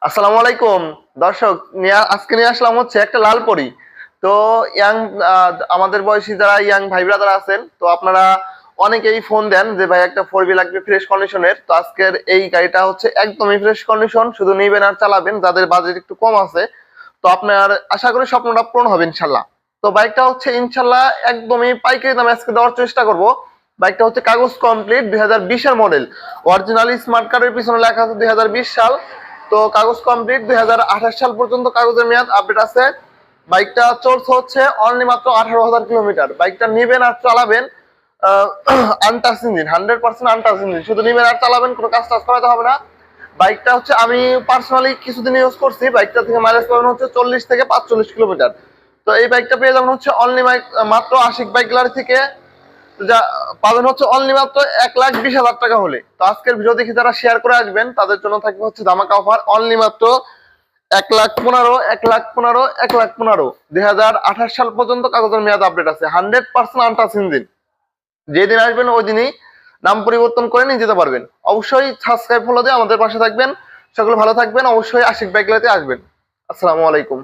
আসসালামু আলাইকুম দর্শক, আজকে নিয়ে আসলাম হচ্ছে একটা লাল পরি। তো ইয়াং আমাদের বয়সী যারা ইয়াং ভাই ব্রাদার আছেন, তো আপনারা অনেকেই ফোন দেন যে ভাই একটা 4B লাগবে ফ্রেশ কন্ডিশনের। তো আজকের এই গাড়িটা হচ্ছে একদমই ফ্রেশ কন্ডিশন, শুধু নিবেন আর চালাবেন যাদের বাজেট একটু কম আছে। তো আপনার আশা করি স্বপ্নটা পূরণ হবে ইনশাল্লাহ। তো বাইকটা হচ্ছে ইনশাল্লাহ একদমই পাইকারি দামে আজকে দেওয়ার চেষ্টা করব। বাইকটা হচ্ছে কাগজ কমপ্লিট 2020-এর মডেল। অরিজিনালি স্মার্ট কার্ডের পিছনে লেখা আছে 2020 সাল। তো কাগজ কমপ্লিট 2028 সাল পর্যন্ত কাগজের মেয়াদ আপডেট আছে। বাইকটা চলছে হচ্ছে অনলি মাত্র 18,000 কিলোমিটার। বাইকটা নিবেন আর চালাবেন আনটাচ ইঞ্জিন, 100% আনটাচ ইঞ্জিন, শুধু নিবেন আর চালাবেন, কোনো কাজ টাজ করাতে হবে না। বাইকটা হচ্ছে আমি পার্সোনালি কিছুদিন ইউজ করছি। বাইকটা থেকে মাইলেজ পাবেন হচ্ছে 40 থেকে 45 কিলোমিটার। তো এই বাইকটা পেয়ে যাবেন হচ্ছে অনলি মাত্র আশিক বাইক গ্যালারি থেকে। যা পাবেন হচ্ছে অনলি মাত্র 1,20,000 টাকা হলে। তো আজকের ভিডিও দেখে যারা শেয়ার করে আসবেন তাদের জন্য থাকবে হচ্ছে ধামাকা অফার অনলি মাত্র 1,15,000, 1,15,000, 1,15,000। 2028 সাল পর্যন্ত কাগজের মেয়াদ আপডেট আছে, 100% আনটাচ ইঞ্জিন। যেদিন আসবেন ওই দিনই নাম পরিবর্তন করে নিয়ে যেতে পারবেন। অবশ্যই সাবস্ক্রাইব ফলো দিয়ে আমাদের পাশে থাকবেন। সকলে ভালো থাকবেন, অবশ্যই আশিক বাইক গ্যালারিতে আসবেন। আসসালামু আলাইকুম।